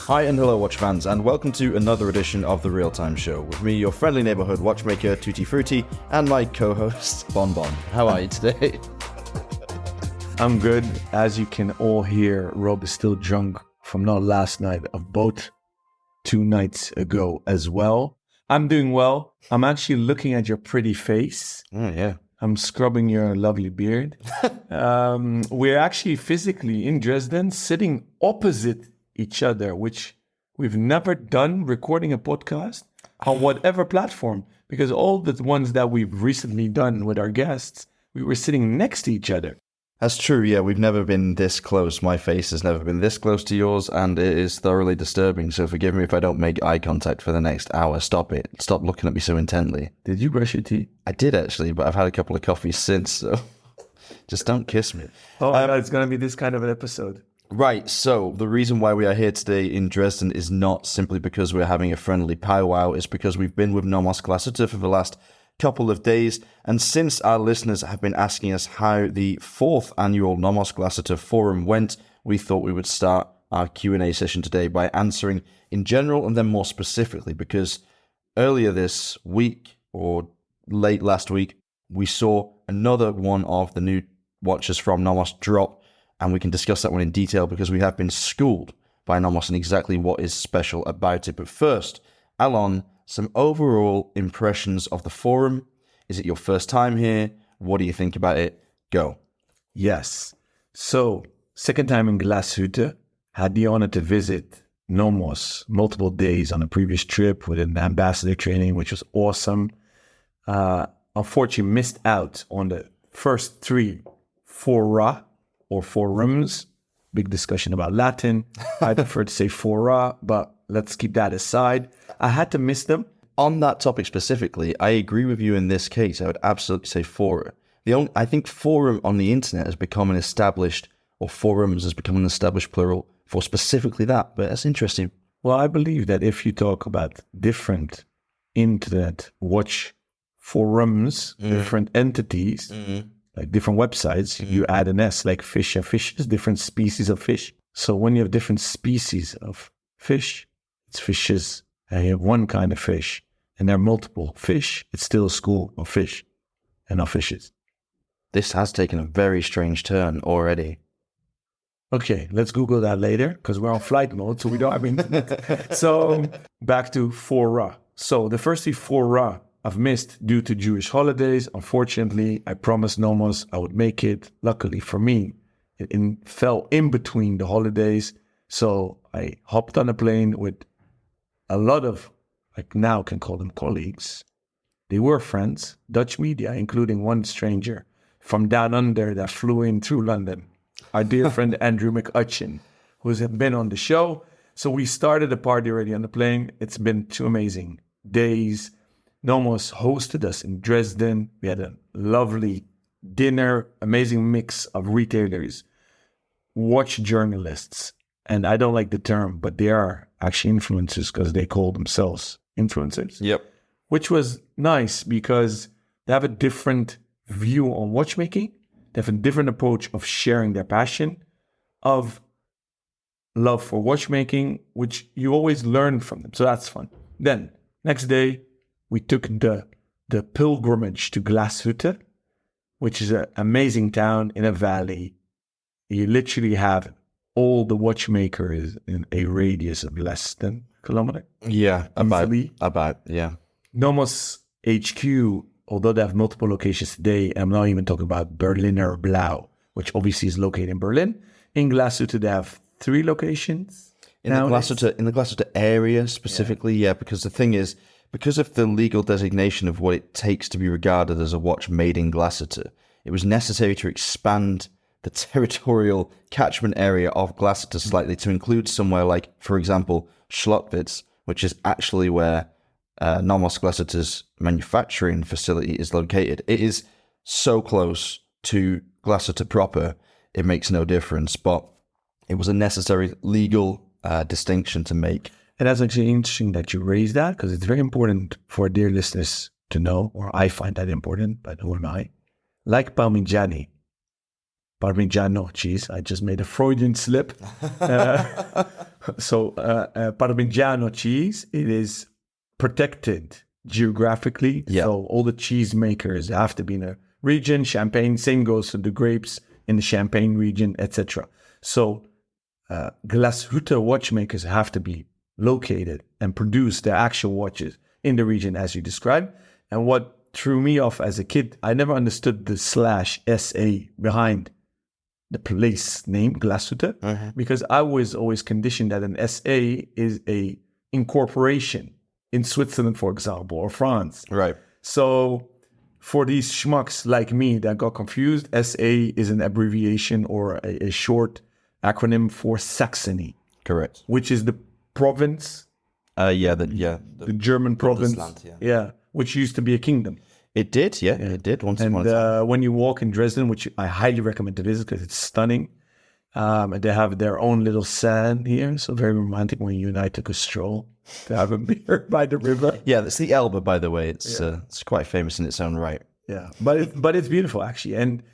Hi and hello watch fans, and welcome to another edition of the Real Time Show with me, your friendly neighborhood watchmaker Tutti Frutti, and my co-host Bon Bon. How are you today? I'm good. As you can all hear, Rob is still drunk from not last night, of both 2 nights ago as well. I'm doing well. I'm actually looking at your pretty face. Oh yeah. I'm scrubbing your lovely beard. We're actually physically in Dresden, sitting opposite each other, which we've never done, recording a podcast on whatever platform, because all the ones that we've recently done with our guests, we were sitting next to each other. That's true, yeah, we've never been this close. My face has never been this close to yours, and it is thoroughly disturbing, so forgive me if I don't make eye contact for the next hour. Stop it. Stop looking at me so intently. Did you brush your teeth? I did actually, but I've had a couple of coffees since, so just don't kiss me. Oh my God, it's going to be this kind of an episode. Right, so the reason why we are here today in Dresden is not simply because we're having a friendly powwow, it's because we've been with NOMOS Glashütte for the last couple of days, and since our listeners have been asking us how the 4th annual NOMOS Glashütte forum went, we thought we would start our Q&A session today by answering in general and then more specifically, because earlier this week, or late last week, we saw another one of the new watches from NOMOS drop, and we can discuss that one in detail because we have been schooled by NOMOS on exactly what is special about it. But first, Alon, some overall impressions of the forum. Is it your first time here? What do you think about it? Go. Yes. So, second time in Glashütte. Had the honor to visit NOMOS multiple days on a previous trip with an ambassador training, which was awesome. Unfortunately, missed out on the first 3 fora or forums. Big discussion about Latin. I prefer to say fora, but let's keep that aside. I had to miss them. On that topic specifically, I agree with you in this case. I would absolutely say fora. I think forum on the internet has become an established, or forums has become an established plural for specifically that, but that's interesting. Well, I believe that if you talk about different internet watch forums, different entities, like different websites, you add an S, like fish and fishes, different species of fish. So when you have different species of fish, it's fishes, and you have one kind of fish, and there are multiple fish, it's still a school of fish and of fishes. This has taken a very strange turn already. Okay, let's Google that later, because we're on flight mode, so we don't have internet. So back to fora. So the first 3 fora I've missed due to Jewish holidays. Unfortunately, I promised NOMOS I would make it. Luckily for me, it fell in between the holidays. So I hopped on a plane with a lot of, like now can call them colleagues. They were friends, Dutch media, including one stranger from down under that flew in through London. Our dear friend Andrew McUtchin, who's been on the show. So we started a party already on the plane. It's been 2 amazing days. NOMOS hosted us in Dresden. We had a lovely dinner, amazing mix of retailers, watch journalists, and I don't like the term, but they are actually influencers because they call themselves influencers. Yep. Which was nice because they have a different view on watchmaking. They have a different approach of sharing their passion, of love for watchmaking, which you always learn from them. So that's fun. Then, next day, we took the pilgrimage to Glashütte, which is an amazing town in a valley. You literally have all the watchmakers in a radius of less than a kilometer. Yeah, about, yeah. NOMOS HQ, although they have multiple locations today, I'm not even talking about Berliner Blau, which obviously is located in Berlin. In Glashütte, they have 3 locations. In the Glashütte area specifically, yeah, because the thing is, because of the legal designation of what it takes to be regarded as a watch made in Glashütte, it was necessary to expand the territorial catchment area of Glashütte slightly to include somewhere like, for example, Schlotwitz, which is actually where NOMOS Glashütte's manufacturing facility is located. It is so close to Glashütte proper, it makes no difference, but it was a necessary legal distinction to make. And that's actually interesting that you raised that, because it's very important for dear listeners to know, or I find that important, but who am I? Like Parmigiani, Parmigiano cheese. I just made a Freudian slip. Parmigiano cheese, it is protected geographically. Yeah. So all the cheesemakers have to be in a region. Champagne, same goes to the grapes in the Champagne region, etc. So Glashütte watchmakers have to be located and produce their actual watches in the region as you described. And what threw me off as a kid, I never understood the /SA behind the place name Glashütte, because I was always conditioned that an SA is a incorporation in Switzerland, for example, or France. Right. So for these schmucks like me that got confused, SA is an abbreviation or a short acronym for Saxony, Correct. which is the province, The German province, Bundesland, which used to be a kingdom. It did, it did once And upon a time. when you walk in Dresden, which I highly recommend to visit because it's stunning, and they have their own little sand here, so very romantic when you and I took a stroll to have a beer by the river. Yeah, that's the Elbe, by the way. It's quite famous in its own right. Yeah, but it's beautiful actually, and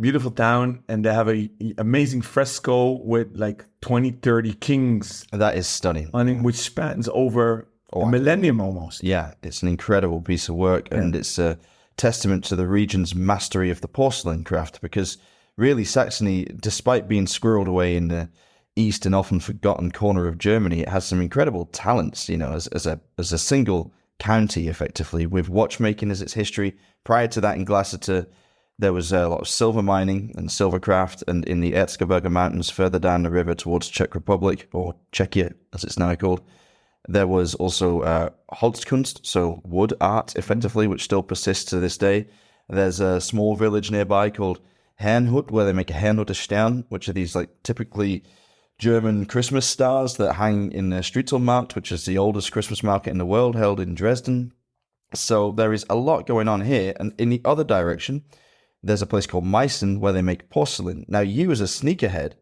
beautiful town, and they have a amazing fresco with like 20, 30 kings That is stunning. on it, which spans over a millennium almost. Yeah, it's an incredible piece of work, and it's a testament to the region's mastery of the porcelain craft, because really Saxony, despite being squirreled away in the east and often forgotten corner of Germany, it has some incredible talents, as a single county, effectively, with watchmaking as its history. Prior to that, in Glashütte, there was a lot of silver mining and silver craft, and in the Erzgebirge Mountains further down the river towards Czech Republic, or Czechia as it's now called, there was also Holzkunst, so wood art, effectively, which still persists to this day. There's a small village nearby called Herrnhut, where they make a Herrnhuter Stern, which are these like typically German Christmas stars that hang in the Strutzelmarkt, which is the oldest Christmas market in the world, held in Dresden. So there is a lot going on here. And in the other direction, there's a place called Meissen where they make porcelain. Now, you as a sneakerhead,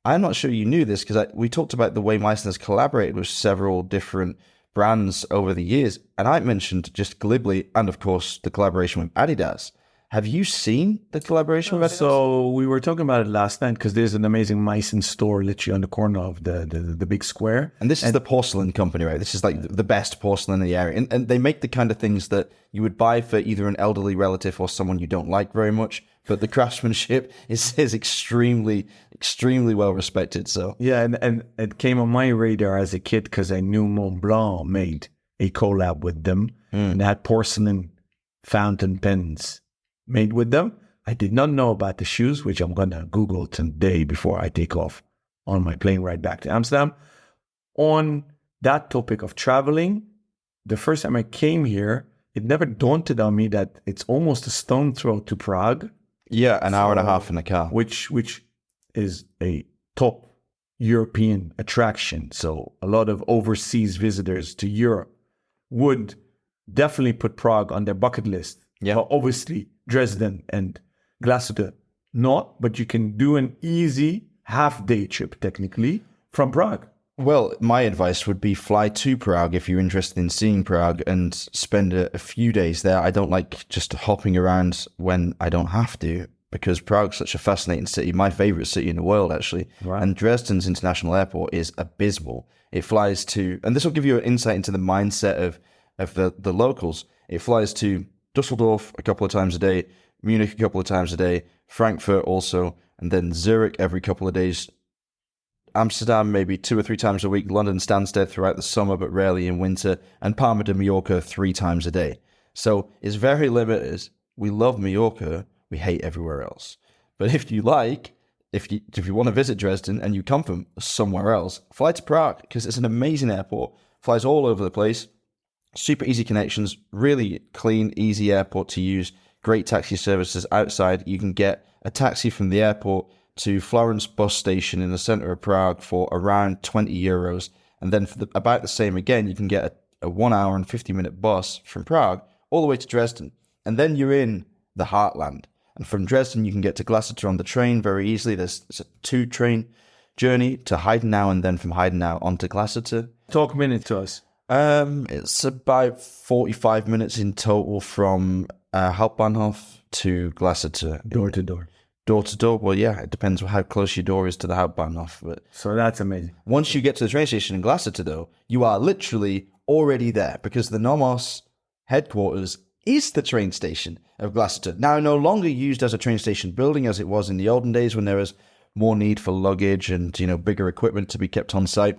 I'm not sure you knew this, because we talked about the way Meissen has collaborated with several different brands over the years. And I mentioned just glibly, and of course, the collaboration with Adidas. Have you seen the collaboration with Adidas? So we were talking about it last night because there's an amazing Meissen store literally on the corner of the big square. And this is the porcelain company, right? This is like the best porcelain in the area. And they make the kind of things that you would buy for either an elderly relative or someone you don't like very much. But the craftsmanship is extremely, extremely well respected. So yeah, and it came on my radar as a kid because I knew Montblanc made a collab with them. And they had porcelain fountain pens made with them. I did not know about the shoes, which I'm going to Google today before I take off on my plane ride back to Amsterdam. On that topic of traveling, the first time I came here, it never dawned on me that it's almost a stone throw to Prague. yeah, an hour and a half in a car. Which is a top European attraction. So a lot of overseas visitors to Europe would definitely put Prague on their bucket list. Yeah. But obviously, Dresden and Glashütte not, but you can do an easy half-day trip, technically, from Prague. Well, my advice would be fly to Prague if you're interested in seeing Prague and spend a few days there. I don't like just hopping around when I don't have to, because Prague's such a fascinating city, my favorite city in the world, actually. Right. And Dresden's international airport is abysmal. It flies to, and this will give you an insight into the mindset of the locals. It flies to Dusseldorf a couple of times a day, Munich a couple of times a day, Frankfurt also, and then Zurich every couple of days. Amsterdam maybe 2 or 3 times a week, London Stansted throughout the summer but rarely in winter, and Palma de Mallorca 3 times a day. So it's very limited. We love Mallorca, we hate everywhere else. But if you want to visit Dresden and you come from somewhere else, fly to Prague, because it's an amazing airport, flies all over the place, super easy connections, really clean, easy airport to use, great taxi services outside. You can get a taxi from the airport to Florence bus station in the center of Prague for around 20 euros. And then for about the same again, you can get a 1 hour and 50-minute bus from Prague all the way to Dresden. And then you're in the heartland. And from Dresden, you can get to Glashütte on the train very easily. There's a 2-train journey to Heidenau, and then from Heidenau onto Glashütte. Talk minute to us. It's about 45 minutes in total from Hauptbahnhof to Glashütte. Door to door. door to door. Well, yeah, it depends on how close your door is to the Hauptbahnhof. But So that's amazing. once you get to the train station in Glashütte, though, you are literally already there because the NOMOS headquarters is the train station of Glashütte. Now, no longer used as a train station building as it was in the olden days when there was more need for luggage and, bigger equipment to be kept on site.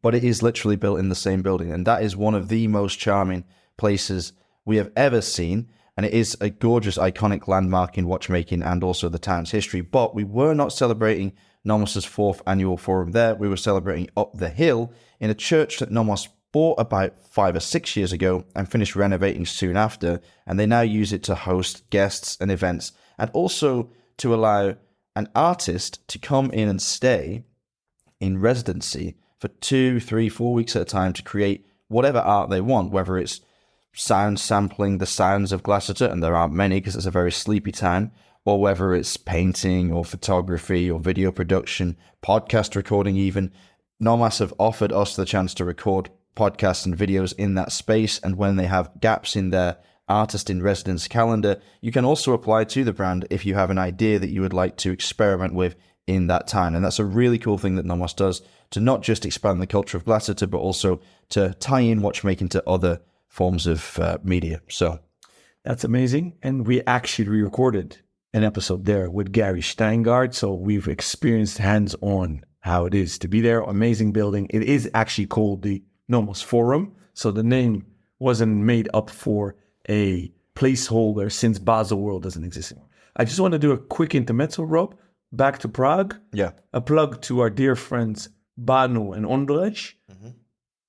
But it is literally built in the same building. And that is one of the most charming places we have ever seen. And it is a gorgeous, iconic landmark in watchmaking and also the town's history. But we were not celebrating NOMOS's 4th annual forum there. We were celebrating up the hill in a church that NOMOS bought about 5 or 6 years ago and finished renovating soon after. And they now use it to host guests and events and also to allow an artist to come in and stay in residency for 2, 3, 4 weeks at a time to create whatever art they want, whether it's sound sampling the sounds of Glashütte, and there aren't many because it's a very sleepy town, or whether it's painting or photography or video production, podcast recording even. NOMOS have offered us the chance to record podcasts and videos in that space, and when they have gaps in their artist in residence calendar, you can also apply to the brand if you have an idea that you would like to experiment with in that town. And that's a really cool thing that NOMOS does, to not just expand the culture of Glashütte, but also to tie in watchmaking to other forms of media. So That's amazing. And we actually re-recorded an episode there with Gary Steingart. So we've experienced hands-on how it is to be there. Amazing building. It is actually called the NOMOS Forum. So the name wasn't made up for a placeholder since Basel World doesn't exist anymore. I just want to do a quick intermezzo, Rob. Back to Prague. yeah, A plug to our dear friends Banu and Ondrej.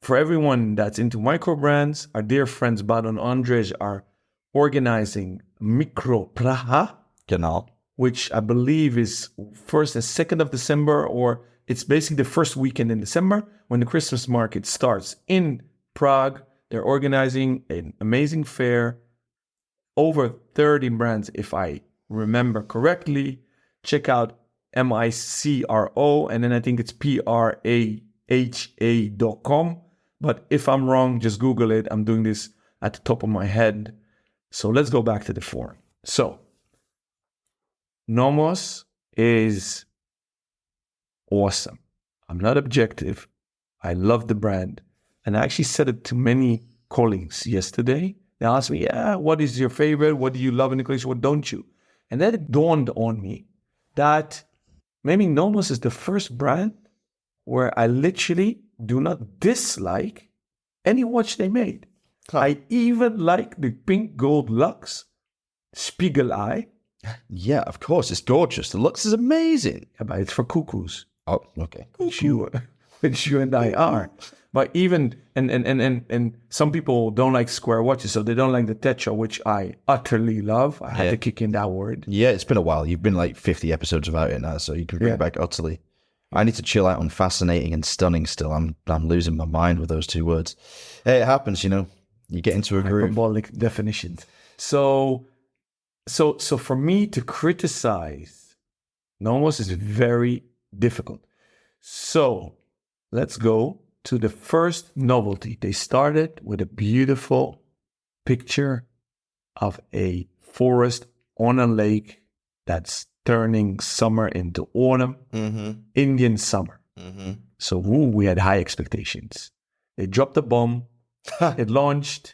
For everyone that's into micro brands, our dear friends Banu and Ondrej are organizing Micro Praha, genau. which I believe is 1st and 2nd of December, or it's basically the first weekend in December when the Christmas market starts in Prague. They're organizing an amazing fair, over 30 brands, if I remember correctly. Check out MICRO, and then I think it's PRAHA.com. But if I'm wrong, just Google it. I'm doing this at the top of my head. So let's go back to the forum. So, NOMOS is awesome. I'm not objective. I love the brand. And I actually said it to many colleagues yesterday. They asked me, what is your favorite? What do you love in the collection? What don't you? And then it dawned on me that maybe NOMOS is the first brand where I literally do not dislike any watch they made. I even like the pink gold Lux Spiegel Eye. Yeah, of course. It's gorgeous. The looks is amazing. Yeah, but it's for cuckoos, Oh, okay. which you and I are. But even and some people don't like square watches, so they don't like the Tetra, which I utterly love. I had to kick in that word. Yeah, it's been a while. You've been like 50 episodes about it now, so you can bring it back utterly. I need to chill out on fascinating and stunning still. I'm losing my mind with those two words. Hey, it happens, You get into a groove. Hyperbolic definitions. So for me to criticize NOMOS is very difficult. So let's go to the first novelty. They started with a beautiful picture of a forest on a lake that's turning summer into autumn, Indian summer. So we had high expectations. They dropped the bomb. It launched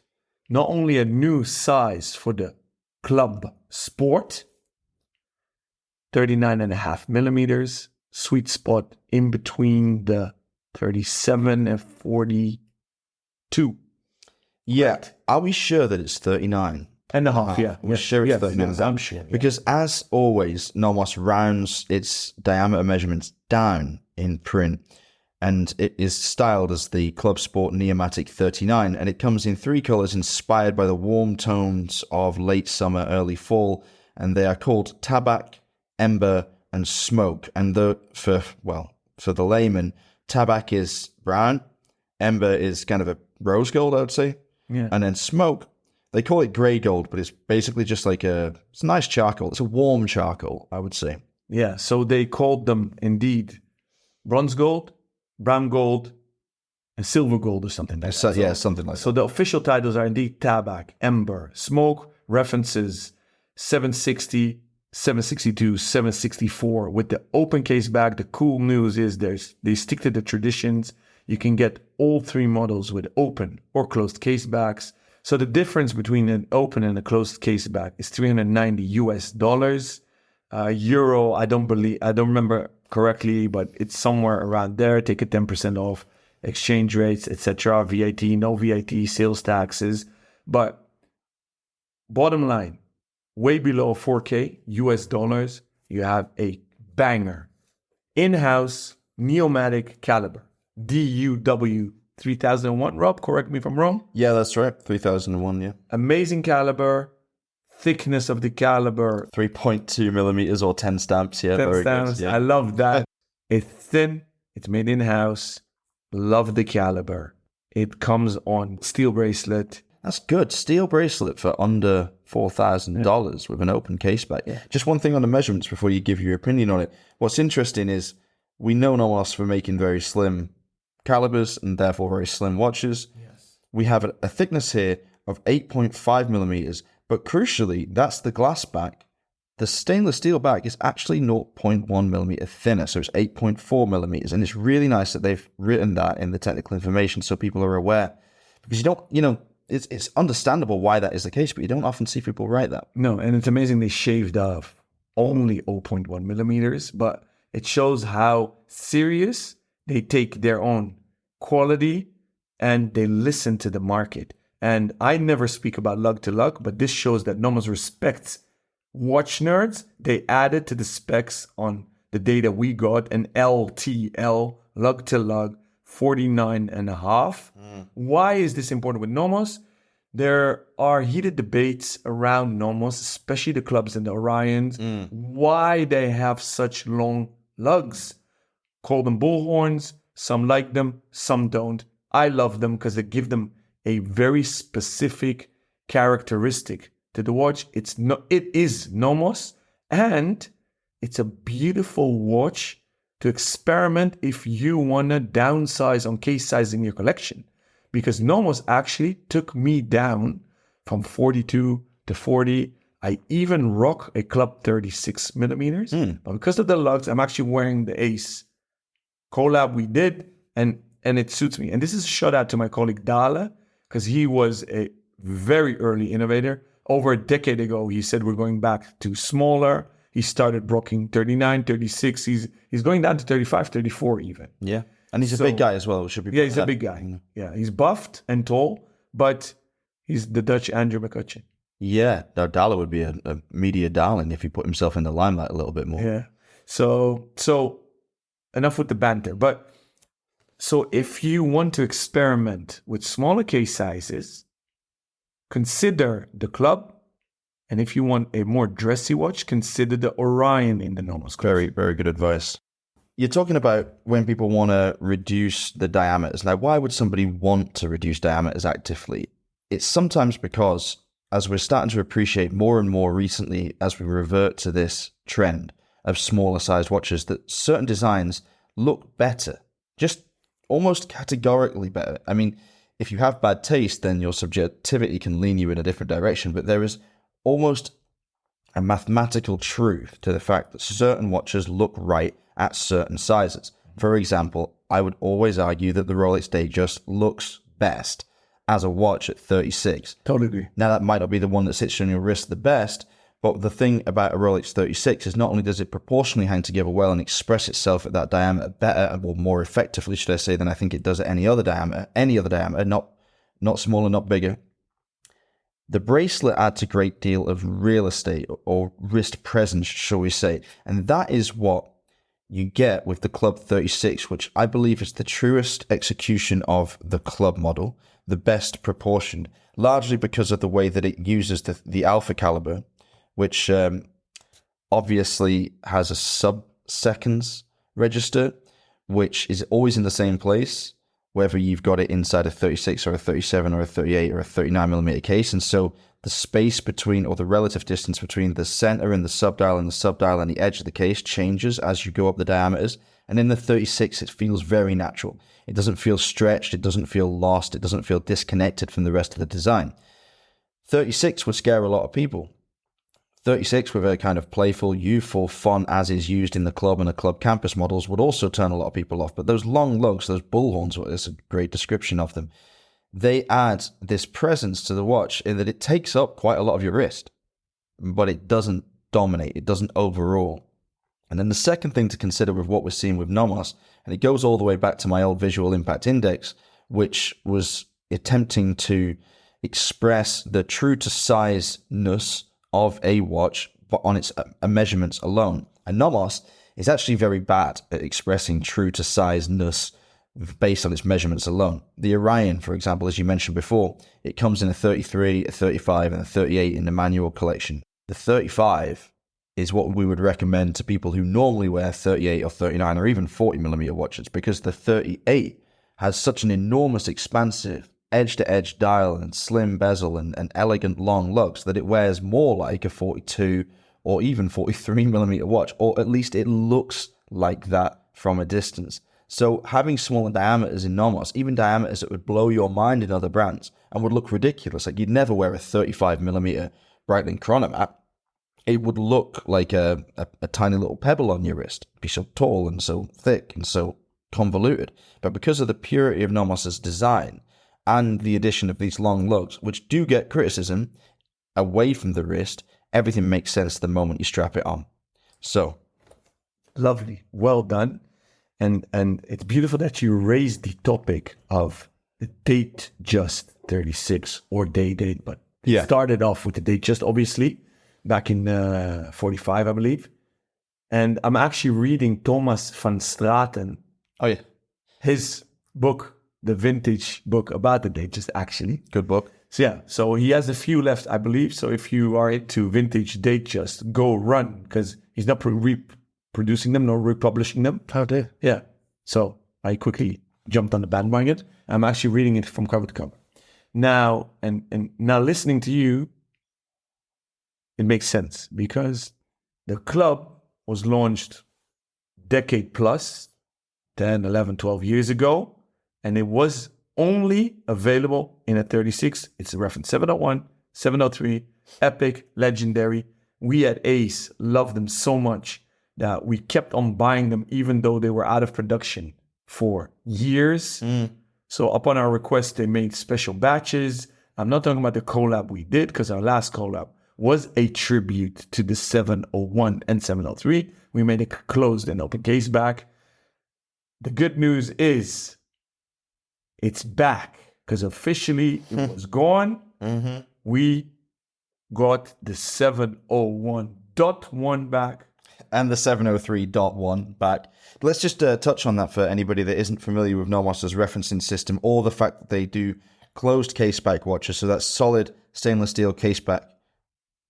not only a new size for the club sport, 39.5 millimeters, sweet spot in between the 37 and 42. Yeah. Are we sure that it's 39? And a half, yeah. We're sure it's 39. Yes, I'm sure. Yeah. Because as always, NOMOS rounds its diameter measurements down in print, and it is styled as the Club Sport Neomatic 39, and it comes in 3 colors inspired by the warm tones of late summer, early fall, and they are called Tabak, Ember, and Smoke. And for the layman, Tabak is brown, Ember is kind of a rose gold, I would say, and then Smoke, they call it grey gold, but it's basically just like it's a nice charcoal. It's a warm charcoal, I would say. Yeah, so they called them indeed bronze gold, brown gold, and silver gold or something like that. Yeah, something like that. So the official titles are indeed Tabak, Ember, Smoke, references 760, 762, 764 with the open case back. The cool news is they stick to the traditions. You can get all three models with open or closed case backs. So the difference between an open and a closed case back is $390. Euro, I don't remember correctly, but it's somewhere around there. Take a 10% off exchange rates, etc. VAT, no VAT, sales taxes. But bottom line, way below 4K US dollars, you have a banger in-house Neomatic caliber. DUW 3001. Rob, correct me if I'm wrong. Yeah, that's right. 3001, yeah. Amazing caliber, thickness of the caliber. 3.2 millimeters or 10 stamps, yeah. 10 very stamps. good, yeah. I love that. It's thin. It's made in-house. Love the caliber. It comes on steel bracelet. That's good. Steel bracelet for under $4,000 with an open case back. Yeah. Just one thing on the measurements before you give your opinion on it. What's interesting is we know NOMOS for making very slim calibers and therefore very slim watches. Yes. We have a thickness here of 8.5 millimeters, but crucially, that's the glass back. The stainless steel back is actually 0.1 millimeter thinner, so it's 8.4 millimeters, and it's really nice that they've written that in the technical information so people are aware, because it's understandable why that is the case, but you don't often see people write that. No, and it's amazing they shaved off only 0.1 millimeters, but it shows how serious they take their own quality and they listen to the market. And I never speak about lug to lug, but this shows that NOMOS respects watch nerds. They added to the specs on the data we got an LTL, lug to lug, 49.5. Why is this important with NOMOS? There are heated debates around NOMOS, especially the clubs and the Orions, why they have such long lugs. Call them bullhorns. Some like them, some don't. I love them because they give them a very specific characteristic to the watch. It is NOMOS, and it's a beautiful watch to experiment if you want to downsize on case size in your collection. Because NOMOS actually took me down from 42 to 40. I even rock a Club 36 millimeters. But because of the lugs, I'm actually wearing the Ace collab we did, and it suits me. And this is a shout out to my colleague Dale, because he was a very early innovator. Over a decade ago, he said we're going back to smaller. He started rocking 39, 36. He's going down to 35, 34 even. Yeah. And he's a big guy as well. Yeah, he's a big guy. Yeah, he's buffed and tall, but he's the Dutch Andrew McCutcheon. Yeah, now Dalla would be a media darling if he put himself in the limelight a little bit more. Yeah. So enough with the banter. But so if you want to experiment with smaller case sizes, consider the Club. And if you want a more dressy watch, consider the Orion in the NOMOS class. Very, very good advice. You're talking about when people want to reduce the diameters. Now, why would somebody want to reduce diameters actively? It's sometimes because, as we're starting to appreciate more and more recently as we revert to this trend of smaller sized watches, that certain designs look better, just almost categorically better. I mean, if you have bad taste, then your subjectivity can lean you in a different direction, but there is almost a mathematical truth to the fact that certain watches look right at certain sizes. For example, I would always argue that the Rolex Datejust looks best as a watch at 36. Totally agree. Now, that might not be the one that sits on your wrist the best, but the thing about a Rolex 36 is not only does it proportionally hang together well and express itself at that diameter better, or more effectively, should I say, than I think it does at any other diameter, not smaller, not bigger. The bracelet adds a great deal of real estate or wrist presence, shall we say, and that is what you get with the Club 36, which I believe is the truest execution of the Club model, the best proportioned, largely because of the way that it uses the alpha caliber, which obviously has a sub-seconds register, which is always in the same place, whether you've got it inside a 36 or a 37 or a 38 or a 39 millimeter case. And so the space between, or the relative distance between the center and the subdial and the edge of the case changes as you go up the diameters. And in the 36, it feels very natural. It doesn't feel stretched. It doesn't feel lost. It doesn't feel disconnected from the rest of the design. 36 would scare a lot of people. 36 with a kind of playful, youthful font as is used in the club and the club campus models would also turn a lot of people off. But those long lugs, those bullhorns, there's a great description of them. They add this presence to the watch in that it takes up quite a lot of your wrist, but it doesn't dominate. It doesn't overrule. And then the second thing to consider with what we're seeing with NOMOS, and it goes all the way back to my old visual impact index, which was attempting to express the true to size-ness of a watch but on its measurements alone. And NOMOS is actually very bad at expressing true to size-ness based on its measurements alone. The Orion, for example, as you mentioned before, it comes in a 33, a 35, and a 38 in the manual collection. The 35 is what we would recommend to people who normally wear 38 or 39 or even 40 millimeter watches, because the 38 has such an enormous, expansive, edge-to-edge dial and slim bezel and elegant long lugs that it wears more like a 42 or even 43 millimeter watch, or at least it looks like that from a distance. So having smaller diameters in NOMOS, even diameters that would blow your mind in other brands and would look ridiculous, like you'd never wear a 35 millimeter Breitling Chronomat, it would look like a tiny little pebble on your wrist. It'd be so tall and so thick and so convoluted. But because of the purity of NOMOS's design and the addition of these long lugs, which do get criticism away from the wrist, everything makes sense the moment you strap it on. So, lovely, well done. And it's beautiful that you raised the topic of the date just 36 or date, but it started off with the date just, obviously, back in 45, I believe. And I'm actually reading Thomas van Straten. Oh, yeah. His book, the vintage book about the date, just actually. Good book. So, yeah. So he has a few left, I believe. So if you are into vintage date, just go run, because he's not reproducing them nor republishing them. How dare. Yeah. So I quickly jumped on the bandwagon. I'm actually reading it from cover to cover. Now, and now listening to you, it makes sense, because the club was launched decade plus, 10, 11, 12 years ago, and it was only available in a 36. It's a reference 701, 703, epic, legendary. We at Ace loved them so much that we kept on buying them even though they were out of production for years. So upon our request, they made special batches. I'm not talking about the collab we did, because our last collab was a tribute to the 701 and 703. We made a closed and open case back. The good news is it's back, because officially it was gone. We got the 701.1 back. And the 703.1 back. Let's just touch on that for anybody that isn't familiar with NOMOS's referencing system, or the fact that they do closed case back watches. So that's solid stainless steel case back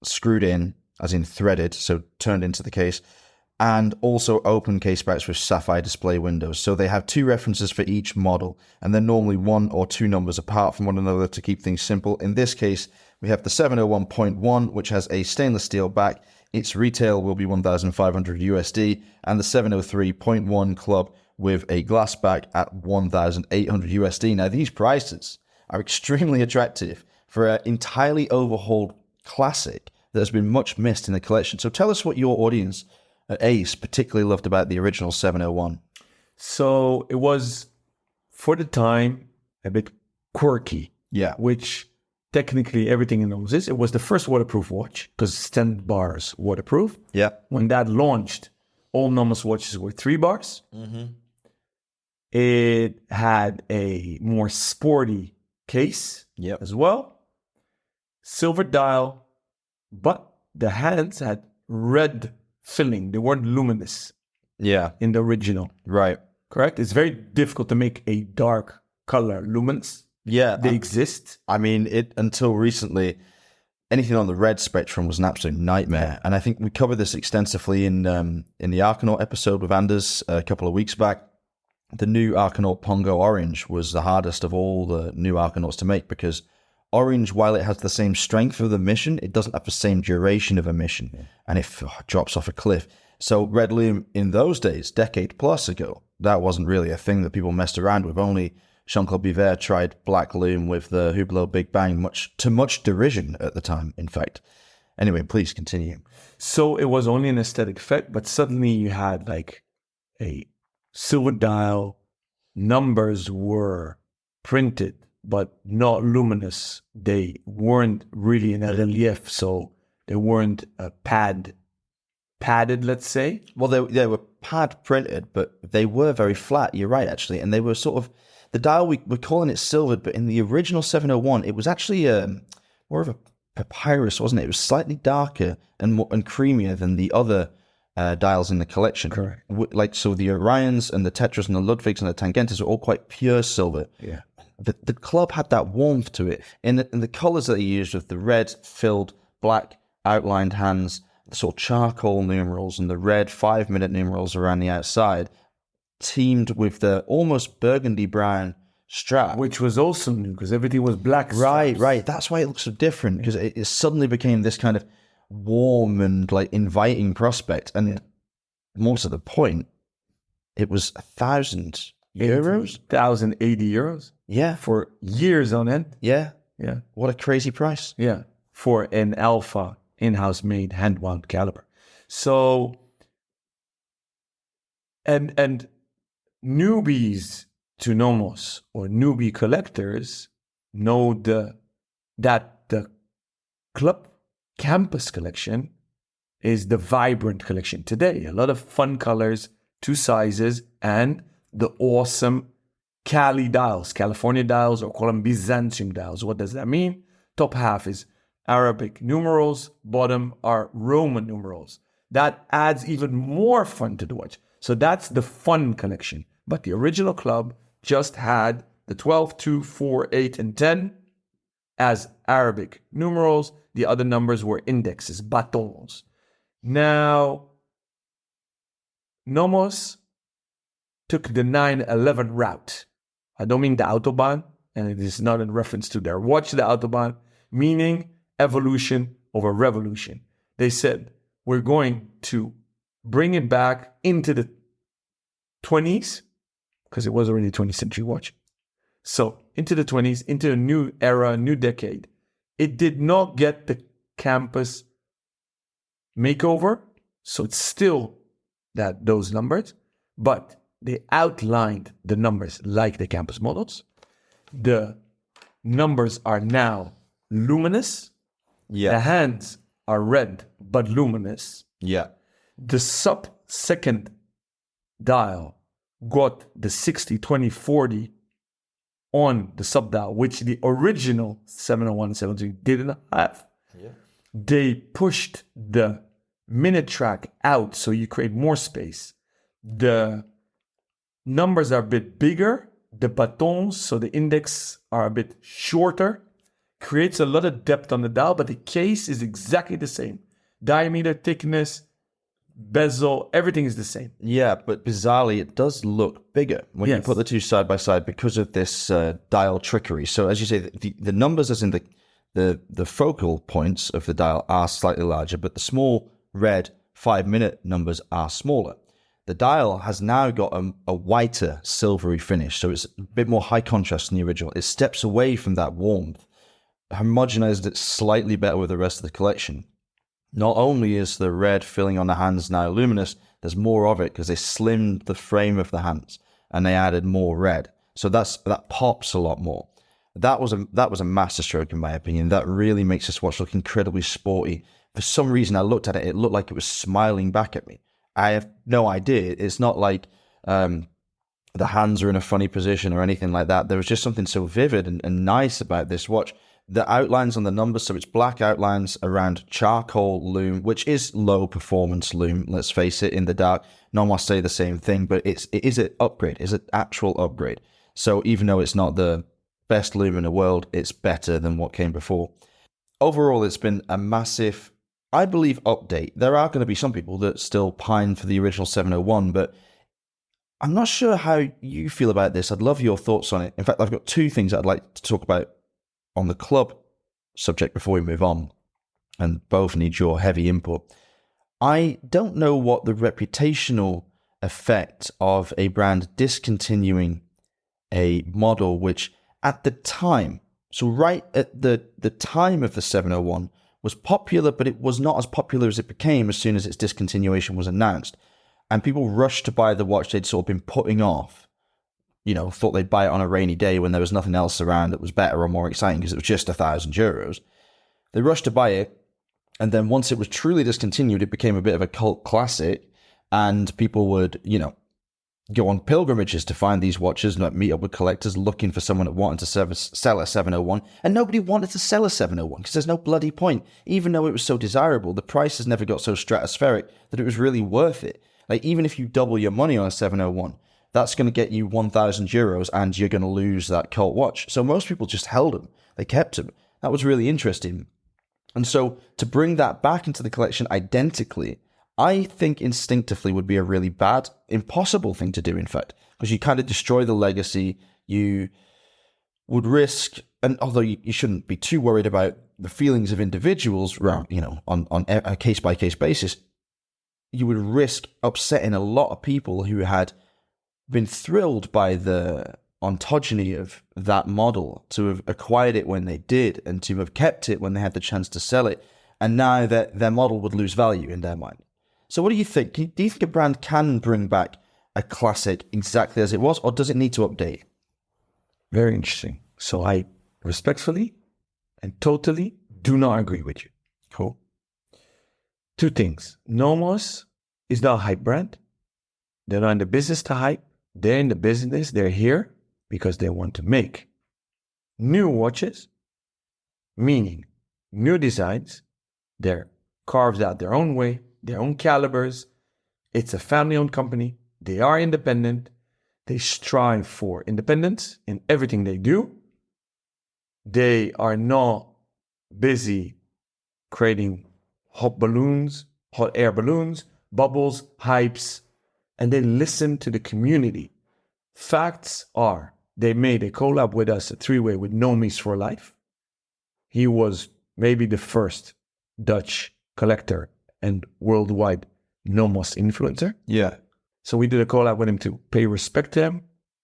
screwed in, as in threaded, so turned into the case, and also open case backs with sapphire display windows. So they have two references for each model, and they're normally 1 or 2 numbers apart from one another to keep things simple. In this case, we have the 701.1, which has a stainless steel back. Its retail will be 1,500 USD, and the 703.1 Club with a glass back at 1,800 USD. Now, these prices are extremely attractive for an entirely overhauled classic that has been much missed in the collection. So tell us what your audience at Ace particularly loved about the original 701. So it was, for the time, a bit quirky. Yeah. Which technically everything in those is. It was the first waterproof watch, because it's 10 bars waterproof. Yeah. When that launched, all NOMOS watches were 3 bars. It had a more sporty case as well. Silver dial, but the hands had red filling. They weren't luminous. Yeah. In the original. Right. Correct? It's very difficult to make a dark color luminous. Yeah. They exist. I mean, until recently, anything on the red spectrum was an absolute nightmare. And I think we covered this extensively in the Archanaut episode with Anders a couple of weeks back. The new Archanaut Pongo Orange was the hardest of all the new Archanauts to make, because Orange, while it has the same strength of the mission, it doesn't have the same duration of a mission, and it drops off a cliff. So Red Loom in those days, decade plus ago, that wasn't really a thing that people messed around with. Only Jean-Claude Biver tried Black Loom with the Hublot Big Bang, much derision at the time, in fact. Anyway, please continue. So it was only an aesthetic effect, but suddenly you had like a silver dial. Numbers were printed, but not luminous. They weren't really in a relief, so they weren't padded, let's say. Well, they were pad printed, but they were very flat. You're right, actually. And they were sort of, the dial, we're calling it silvered, but in the original 701, it was actually more of a papyrus, wasn't it? It was slightly darker and creamier than the other dials in the collection. Correct. So the Orions and the Tetras and the Ludwigs and the Tangentas are all quite pure silver. Yeah. The club had that warmth to it. In the colors that they used with the red filled black outlined hands, the sort of charcoal numerals and the red 5-minute numerals around the outside, teamed with the almost burgundy brown strap. Which was also new because everything was black. Right. That's why it looks so different, because it suddenly became this kind of warm and like inviting prospect. And more to the point, it was 1,000 euros. 1,080 euros. Yeah. For years on end. Yeah. Yeah. What a crazy price. Yeah. For an alpha in-house made hand-wound caliber. So, and newbies to NOMOS or newbie collectors know that the club campus collection is the vibrant collection today. A lot of fun colors, 2 sizes, and the awesome Cali dials, California dials, or call them Byzantium dials. What does that mean? Top half is Arabic numerals, bottom are Roman numerals. That adds even more fun to the watch. So that's the fun collection. But the original club just had the 12, 2, 4, 8, and 10 as Arabic numerals. The other numbers were indexes, batons. Now, NOMOS took the 911 route. I don't mean the Autobahn, and it is not in reference to their watch, the Autobahn, meaning evolution over revolution. They said, we're going to bring it back into the 20s, because it was already a 20th century watch. So into the 20s, into a new era, new decade. It did not get the campus makeover, so it's still those numbers, but they outlined the numbers like the campus models. The numbers are now luminous. Yeah. The hands are red but luminous. Yeah. The sub-second dial got the 60, 20, 40 on the sub-dial, which the original 701 and 702 didn't have. Yeah. They pushed the minute track out so you create more space. The numbers are a bit bigger. The batons, so the index, are a bit shorter. Creates a lot of depth on the dial, but the case is exactly the same. Diameter, thickness, bezel, everything is the same. Yeah, but bizarrely, it does look bigger when you put the two side by side because of this dial trickery. So as you say, the numbers as in the focal points of the dial are slightly larger, but the small red 5-minute numbers are smaller. The dial has now got a whiter silvery finish, so it's a bit more high contrast than the original. It steps away from that warmth, homogenized it slightly better with the rest of the collection. Not only is the red filling on the hands now luminous, there's more of it because they slimmed the frame of the hands and they added more red. So that pops a lot more. That was a masterstroke in my opinion. That really makes this watch look incredibly sporty. For some reason, I looked at it, it looked like it was smiling back at me. I have no idea. It's not like the hands are in a funny position or anything like that. There was just something so vivid and nice about this watch. The outlines on the numbers, so it's black outlines around charcoal loom, which is low performance loom, let's face it, in the dark. NOMOS say the same thing, but it is an upgrade. It's an actual upgrade. So even though it's not the best loom in the world, it's better than what came before. Overall, it's been a massive, I believe, update. There are going to be some people that still pine for the original 701, but I'm not sure how you feel about this. I'd love your thoughts on it. In fact, I've got 2 things I'd like to talk about on the club subject before we move on, and both need your heavy input. I don't know what the reputational effect of a brand discontinuing a model which at the time, so right at the time of the 701, was popular, but it was not as popular as it became as soon as its discontinuation was announced. And people rushed to buy the watch they'd sort of been putting off. Thought they'd buy it on a rainy day when there was nothing else around that was better or more exciting because it was just €1,000. They rushed to buy it. And then once it was truly discontinued, it became a bit of a cult classic. And people would, go on pilgrimages to find these watches and meet up with collectors looking for someone that wanted to sell a 701. And nobody wanted to sell a 701 because there's no bloody point. Even though it was so desirable, the prices never got so stratospheric that it was really worth it. Like, even if you double your money on a 701, that's going to get you €1,000 and you're going to lose that cult watch. So most people just held them. They kept them. That was really interesting. And so to bring that back into the collection identically, I think instinctively would be a really bad, impossible thing to do, in fact, because you kind of destroy the legacy. You would risk, and although you shouldn't be too worried about the feelings of individuals, on a case-by-case basis, you would risk upsetting a lot of people who had been thrilled by the ontogeny of that model, to have acquired it when they did, and to have kept it when they had the chance to sell it, and now that their model would lose value in their mind. So what do you think? Do you think a brand can bring back a classic exactly as it was, or does it need to update? Very interesting. So I respectfully and totally do not agree with you. Cool. Two things. NOMOS is not a hype brand. They're not in the business to hype. They're in the business. They're here because they want to make new watches, meaning new designs. They're carved out their own way, their own calibers. It's a family-owned company. They are independent. They strive for independence in everything they do. They are not busy creating hot air balloons, bubbles, hypes, and they listen to the community. Facts are, they made a collab with us, a three-way with NOMOS for life. He was maybe the first Dutch collector and worldwide NOMOS influencer. Yeah. So we did a collab with him to pay respect to him.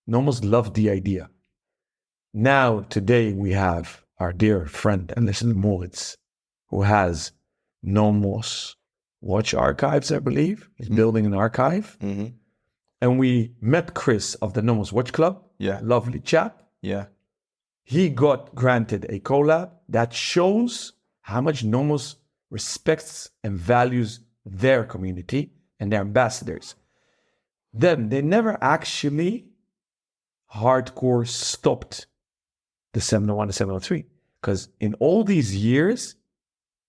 NOMOS loved the idea. Now, today, we have our dear friend and listener Moritz, who has NOMOS watch archives, I believe. He's building an archive. Mm-hmm. And we met Chris of the NOMOS Watch Club. Yeah. Lovely chap. Yeah. He got granted a collab that shows how much NOMOS respects and values their community and their ambassadors. Then they never actually hardcore stopped the 701 and 703. Because in all these years,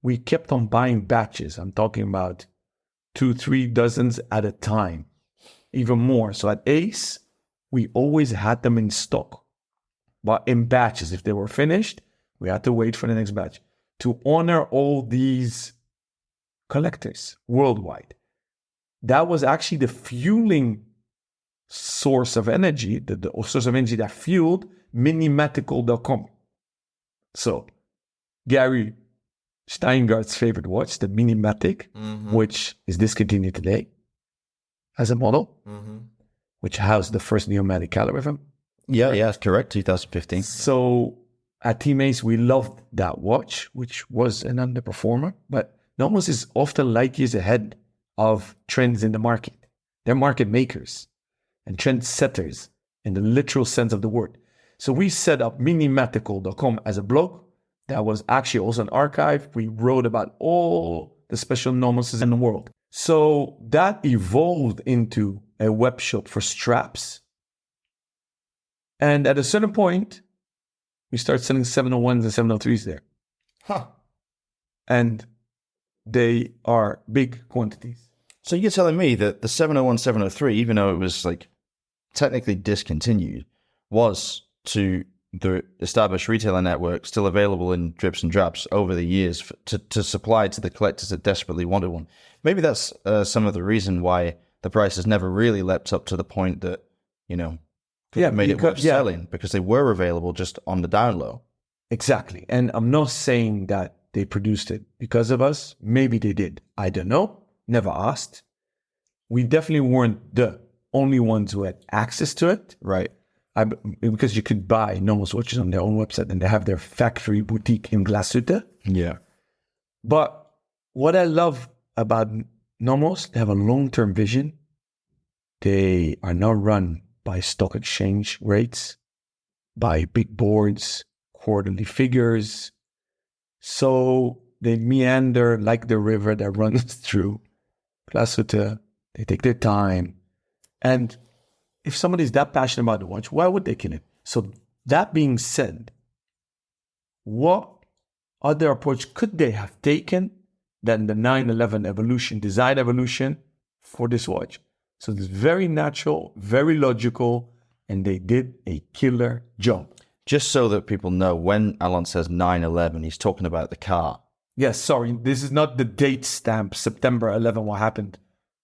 we kept on buying batches. I'm talking about 2-3 dozens at a time, even more. So at Ace, we always had them in stock, but in batches. If they were finished, we had to wait for the next batch to honor all these collectors worldwide. That was actually the fueling source of energy, the source of energy that fueled minimatical.com. So Gary Steingard's favorite watch, the Minimatic, which is discontinued today as a model, which housed the first Neomatic caliber of him. Yeah, that's correct, 2015. So at Team Ace, we loved that watch, which was an underperformer, but NOMOS is often light years ahead of trends in the market. They're market makers and trend setters in the literal sense of the word. So we set up minimatical.com as a blog. That was actually also an archive. We wrote about all the special NOMOSes in the world. So that evolved into a web shop for straps. And at a certain point, we started selling 701s and 703s there. And they are big quantities. So you're telling me that the 701, 703, even though it was like technically discontinued, was to the established retailer network still available in drips and drabs over the years to supply to the collectors that desperately wanted one. Maybe that's some of the reason why the price has never really leapt up to the point that, made it worth selling, because they were available just on the down low. Exactly. And I'm not saying that they produced it because of us. Maybe they did. I don't know. Never asked. We definitely weren't the only ones who had access to it. Right. Because you could buy NOMOS watches on their own website, and they have their factory boutique in Glashütte. Yeah. But what I love about NOMOS, they have a long-term vision. They are not run by stock exchange rates, by big boards, quarterly figures. So they meander like the river that runs through Glashütte. They take their time. And if somebody's that passionate about the watch, why would they kill it? So that being said, what other approach could they have taken than the 911 evolution, design evolution for this watch? So it's very natural, very logical, and they did a killer job. Just so that people know, when Alon says 9/11, he's talking about the car. Yes, sorry, this is not the date stamp, September 11, what happened.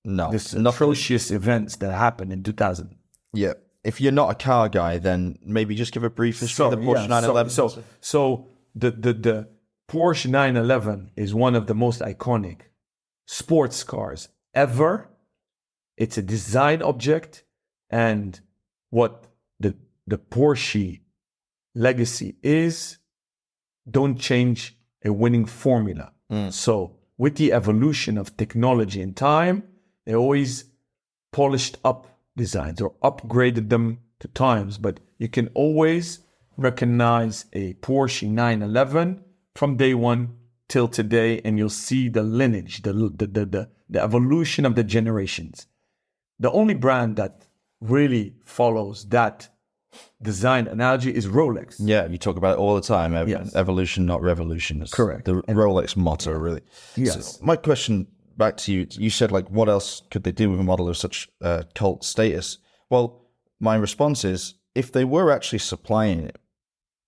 No. This atrocious events that happened in 2000. Yeah. If you're not a car guy, then maybe just give a brief history of the Porsche 911. So the Porsche 911 is one of the most iconic sports cars ever. It's a design object, and what the Porsche legacy is, don't change a winning formula. So with the evolution of technology and time, they always polished up designs or upgraded them to times, but you can always recognize a Porsche 911 from day one till today, and you'll see the lineage, the evolution of the generations. The only brand that really follows that design analogy is Rolex. Yeah, you talk about it all the time. Yes. Evolution, not revolution. It's Correct. The Rolex motto, really. Yes. So my question back to you, you said, like, what else could they do with a model of such cult status? Well, my response is, if they were actually supplying it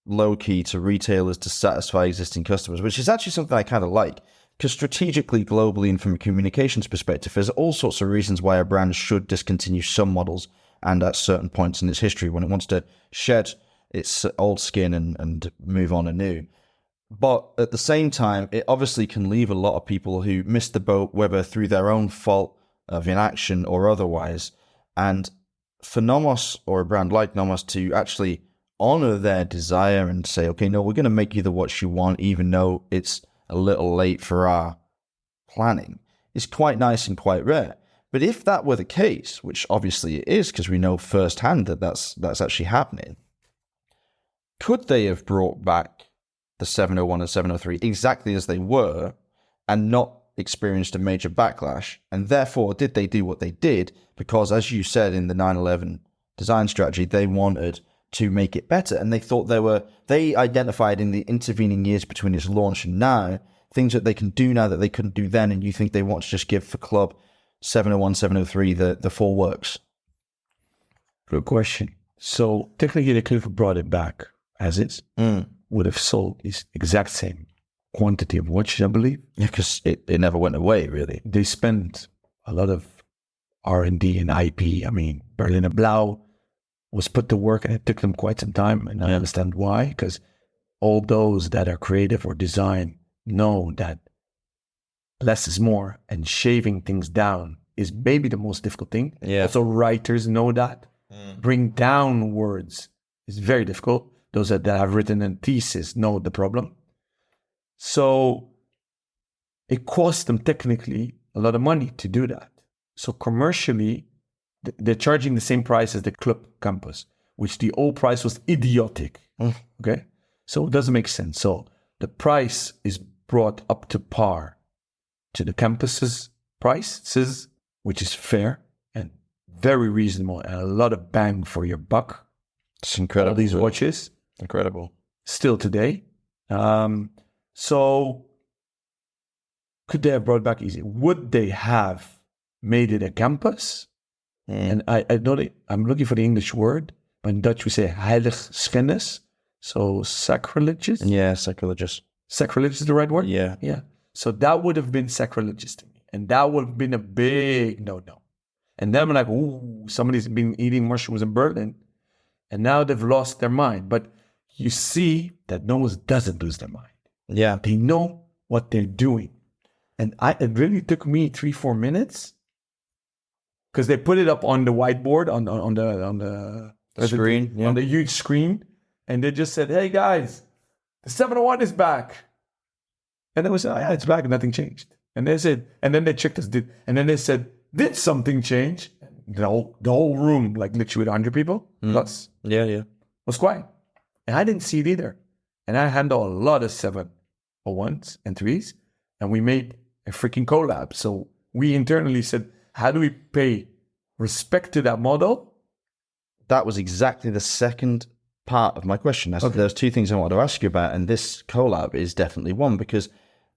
low-key to retailers to satisfy existing customers, which is actually something I kind of like, because strategically, globally, and from a communications perspective, there's all sorts of reasons why a brand should discontinue some models and at certain points in its history when it wants to shed its old skin and move on anew. But at the same time, it obviously can leave a lot of people who missed the boat, whether through their own fault of inaction or otherwise. And for NOMOS, or a brand like NOMOS, to actually honor their desire and say, okay, no, we're going to make you the watch you want, even though it's a little late for our planning, is quite nice and quite rare. But if that were the case, which obviously it is, because we know firsthand that that's actually happening, could they have brought back the 701 and 703 exactly as they were and not experienced a major backlash? And therefore, did they do what they did? Because, as you said in the 911 design strategy, they wanted to make it better, and they identified in the intervening years between its launch and now things that they can do now that they couldn't do then, and you think they want to just give for club 701, 703 the full works? Good question. So technically, they could have brought it back as is, would have sold this exact same quantity of watches, I believe. Yeah, because it never went away, really. They spent a lot of R&D and IP. I mean, Berliner Blau was put to work, and it took them quite some time, and I understand why, because all those that are creative or design know that less is more, and shaving things down is maybe the most difficult thing. Yeah. Also, writers know that. Bring down words is very difficult. Those that have written a thesis know the problem. So it cost them technically a lot of money to do that. So commercially, they're charging the same price as the Club Campus, which the old price was idiotic. Okay? So it doesn't make sense. So the price is brought up to par to the Campus's prices, which is fair and very reasonable, and a lot of bang for your buck. It's incredible. All these watches. Incredible. Still today. So could they have brought back easy? Would they have made it a Campus? And I know I'm looking for the English word, but in Dutch we say heiligschennis, so sacrilegious. Yeah, sacrilegious. Sacrilegious is the right word? Yeah. Yeah. So that would have been sacrilegious to me. And that would have been a big no-no. And then I'm like, ooh, somebody's been eating mushrooms in Berlin, and now they've lost their mind. But you see that NOMOS doesn't lose their mind. Yeah. They know what they're doing. And it really took me 3-4 minutes, because they put it up on the whiteboard, on the screen, on the huge screen, and they just said, "Hey guys, the 701 is back." And then we said, oh, yeah, it's back. Nothing changed. And they said, and then they checked us. And then they said, did something change? The whole room, like literally with 100 people plus, Yeah. was quiet. And I didn't see it either. And I handle a lot of 701s and 3s. And we made a freaking collab. So we internally said, how do we pay respect to that model? That was exactly the second part of my question. There's two things I wanted to ask you about, and this collab is definitely one, because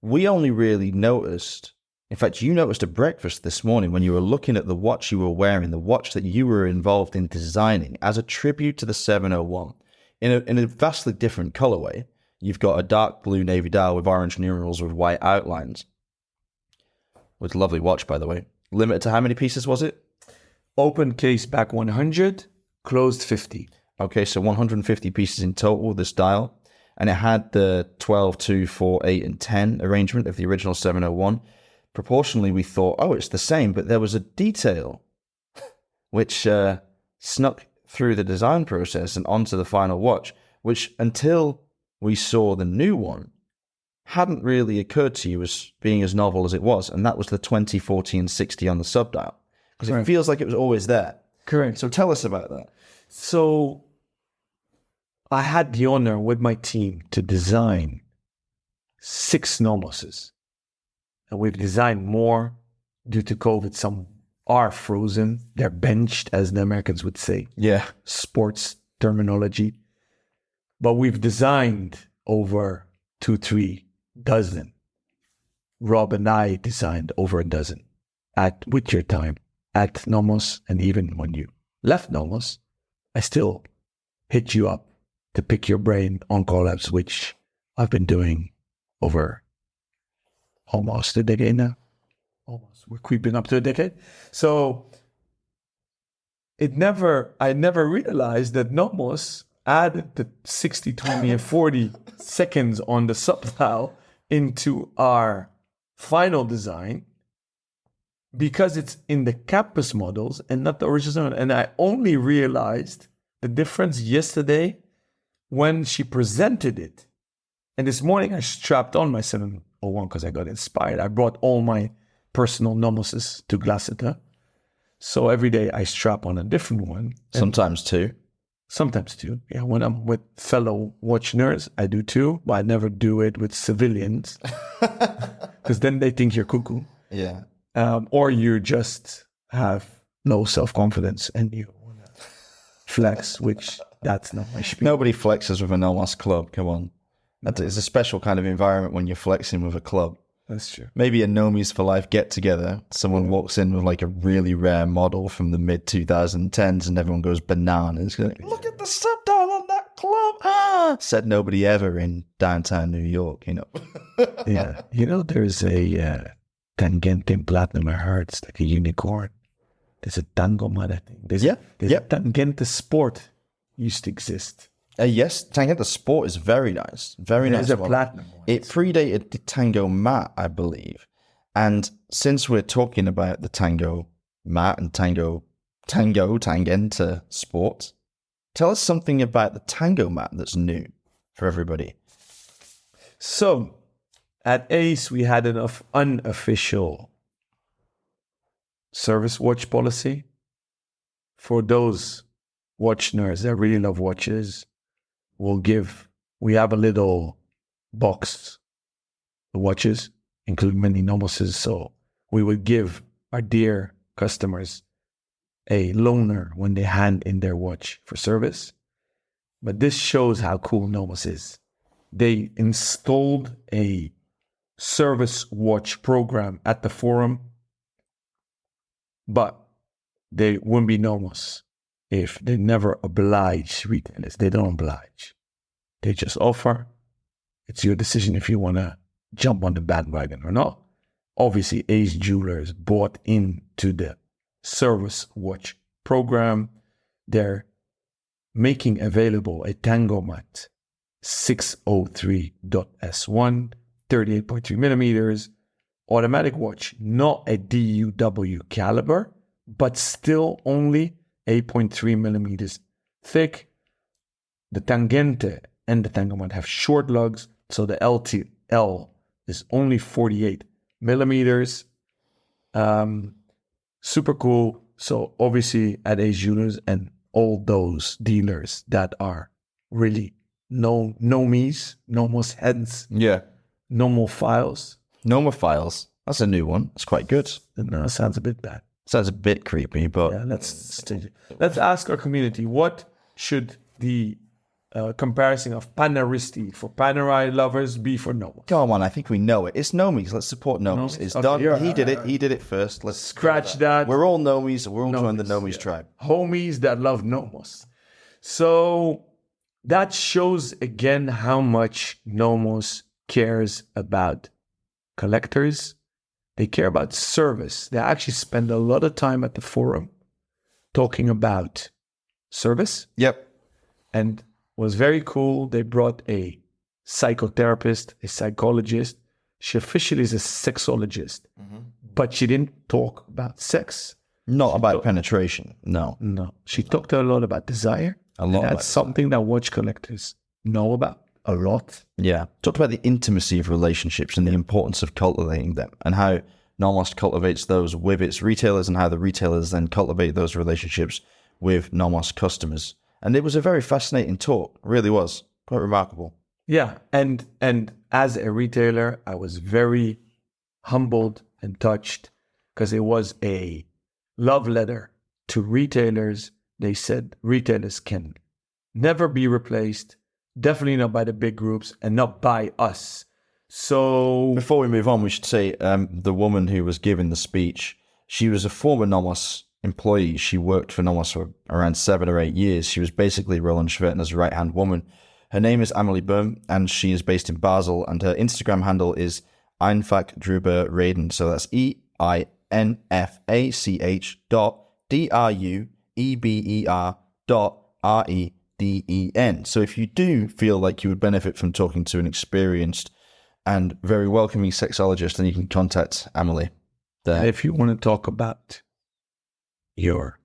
we only really noticed, in fact, you noticed at breakfast this morning when you were looking at the watch you were wearing, the watch that you were involved in designing as a tribute to the 701 in a vastly different colorway. You've got a dark blue navy dial with orange numerals with white outlines. With a lovely watch, by the way. Limited to how many pieces was it? Open case back 100, closed 50. Okay, so 150 pieces in total, this dial. And it had the 12, 2, 4, 8, and 10 arrangement of the original 701. Proportionally, we thought, oh, it's the same, but there was a detail which snuck through the design process and onto the final watch, which until we saw the new one, hadn't really occurred to you as being as novel as it was, and that was the 20, 40, and 60 on the subdial. Because it feels like it was always there. Correct. So tell us about that. So I had the honor with my team to design 6 NOMOSes. And we've designed more due to COVID. Some are frozen. They're benched, as the Americans would say. Yeah. Sports terminology. But we've designed over 2-3 dozen. Rob and I designed over a dozen with your time at NOMOS. And even when you left NOMOS, I still hit you up to pick your brain on collabs, which I've been doing over almost a decade now. Almost. We're creeping up to a decade. So I never realized that NOMOS added the 60, 20, and 40 seconds on the subdial into our final design because it's in the campus models and not the original. And I only realized the difference yesterday when she presented it. And this morning I strapped on my 701 because I got inspired. I brought all my personal NOMOSes to Glashütte. So every day I strap on a different one. Sometimes two. Sometimes two. Yeah, when I'm with fellow watch nerds, I do too. But I never do it with civilians because then they think you're cuckoo. Yeah. Or you just have low self-confidence and you want to flex, which that's not my spiel. Nobody flexes with a NOMOS club. Come on. It's a special kind of environment when you're flexing with a club. That's true. Maybe a NOMOS for Life get together. Someone walks in with like a really rare model from the mid 2010s and everyone goes bananas. Like, look at the subdial on that club. Ah! Said nobody ever in downtown New York, you know. Yeah. You know, there's a Tangente Platinum. I heard it's like a unicorn. There's a Tangomat, I think. There's a Tangente Sport used to exist. Yes, Tangente Sport is very nice. Very nice. There's a platinum one. It predated the Tango Mat, I believe. And since we're talking about the Tango Mat and Tangente Sport, tell us something about the Tango Mat that's new for everybody. So, at ACE, we had an unofficial service watch policy for those watch nerds that really love watches. We have a little box of watches, including many NOMOSes. So we would give our dear customers a loaner when they hand in their watch for service. But this shows how cool NOMOS is. They installed a service watch program at the forum, but they wouldn't be NOMOS if they never oblige retailers. They don't oblige. They just offer. It's your decision if you want to jump on the bandwagon or not. Obviously, Ace Jewelers bought into the service watch program. They're making available a Tangomat 603.S1, 38.3 millimeters, automatic watch, not a DUW caliber, but still only 8.3 millimeters thick. The Tangente and the Tangomat have short lugs, so the LTL is only 48 millimeters. Super cool. So obviously at Ace Jewelers and all those dealers that are really NOMOS heads, Yeah. nomophiles. Nomophiles. That's a new one. That's quite good. No, sounds a bit bad. Sounds a bit creepy, but Yeah, let's ask our community, what should the comparison of Panaristi for Panerai lovers be for NOMOS? come on, I think we know it. It's Nomis. Let's support Nomis. Nomis? It's Okay, done. yeah, He did it. He did it first. Let's Scratch that. We're all Nomis. We're all joining the Nomis, Nomis tribe. Homies that love NOMOS. So that shows again how much NOMOS cares about collectors. They care about service. They actually spend a lot of time at the forum talking about service. Yep. And was very cool. They brought a psychotherapist, a psychologist. She officially is a sexologist, but she didn't talk about sex. Not about penetration. No. No, she talked a lot about desire. A lot And about that's something that watch collectors know about a lot. Yeah. Talked about the intimacy of relationships and the importance of cultivating them and how Nomos cultivates those with its retailers and how the retailers then cultivate those relationships with Nomos customers. And it was a very fascinating talk. It really was. Quite remarkable. Yeah, and as a retailer, I was very humbled and touched because it was a love letter to retailers. They said retailers can never be replaced, definitely not by the big groups and not by us. So Before we move on, we should say the woman who was giving the speech, she was a former Nomos employee. She worked for Nomos for around 7 or 8 years. She was basically Roland Schwertner's right-hand woman. Her name is Amelie Böhm, and she is based in Basel, and her Instagram handle is Einfach drüber reden. So that's EINFACH.DRUEBER.REDEN. So if you do feel like you would benefit from talking to an experienced and very welcoming sexologist, then you can contact Amelie there. if you want to talk about your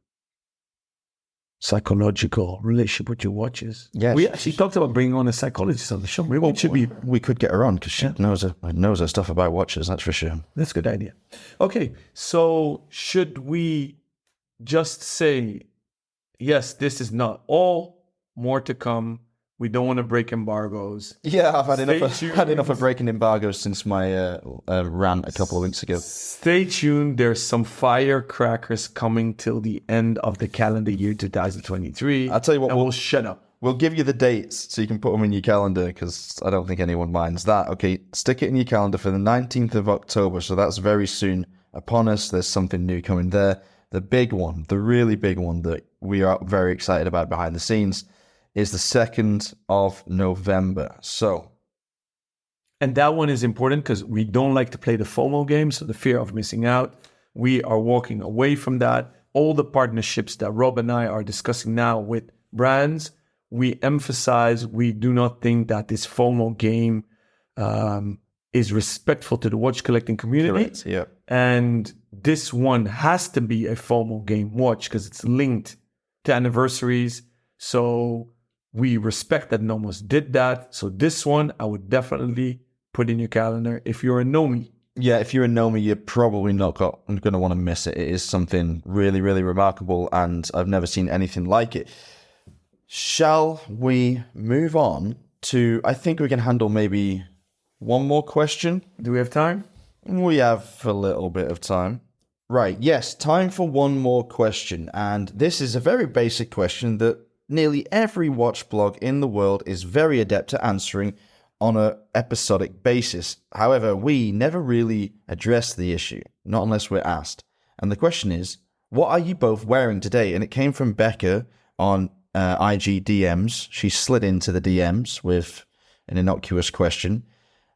psychological relationship with your watches, Yes. we actually talked about bringing on a psychologist on the show. Maybe it should be. We could get her on because she knows her stuff about watches, that's for sure. That's a good idea. Okay, so should we just say, yes, this is not all, more to come. We don't want to break embargoes. Yeah, I've had Stay had enough of breaking embargoes since my rant a couple of weeks ago. Stay tuned. There's some firecrackers coming till the end of the calendar year 2023. I'll tell you what, and we'll shut up. We'll give you the dates so you can put them in your calendar because I don't think anyone minds that. Okay, stick it in your calendar for the 19th of October. So that's very soon upon us. There's something new coming there. The big one, the really big one that we are very excited about behind the scenes is the 2nd of November. So, And that one is important because we don't like to play the FOMO game, so the fear of missing out. We are walking away from that. All the partnerships that Rob and I are discussing now with brands, we emphasize we do not think that this FOMO game is respectful to the watch collecting community. correct, yeah. And this one has to be a FOMO game watch because it's linked to anniversaries. So we respect that Nomos did that. So this one, I would definitely put in your calendar. If you're a Nomi, Yeah, if you're a Nomi, you're probably not going to want to miss it. It is something really, really remarkable, and I've never seen anything like it. Shall we move on to, I think we can handle maybe one more question? do we have time? We have a little bit of time. Right, yes, time for one more question, and this is a very basic question that nearly every watch blog in the world is very adept at answering on an episodic basis. However, we never really address the issue, not unless we're asked. And the question is, what are you both wearing today? And it came from Becca on IG DMs. She slid into the DMs with an innocuous question.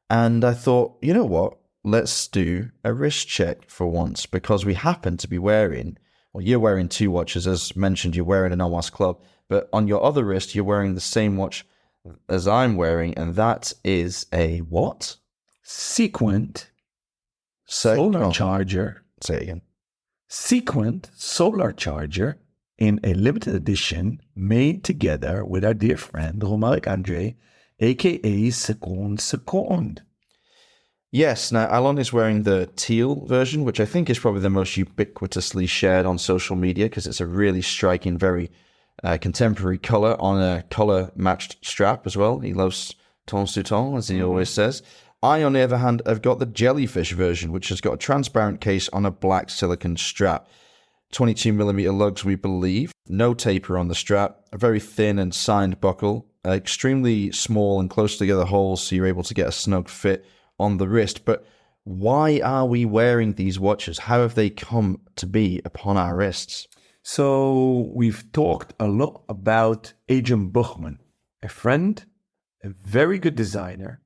And I thought, you know what? Let's do a wrist check for once, because we happen to be wearing, well, you're wearing 2 watches. As mentioned, you're wearing a NOMOS Club. But on your other wrist, you're wearing the same watch as I'm wearing, and that is a what? Sequent Say, solar oh, charger. say it again. Sequent solar charger in a limited edition made together with our dear friend Romaric Andre, aka Second. Yes, now Alon is wearing the teal version, which I think is probably the most ubiquitously shared on social media because it's a really striking, very contemporary color on a color-matched strap as well. He loves ton sur ton, as he always says. I, on the other hand, have got the jellyfish version, which has got a transparent case on a black silicone strap. 22mm lugs, we believe. No taper on the strap. A very thin and signed buckle. Extremely small and close together holes, so you're able to get a snug fit on the wrist. But why are we wearing these watches? How have they come to be upon our wrists? So we've talked a lot about Agent Buchman, a friend, a very good designer.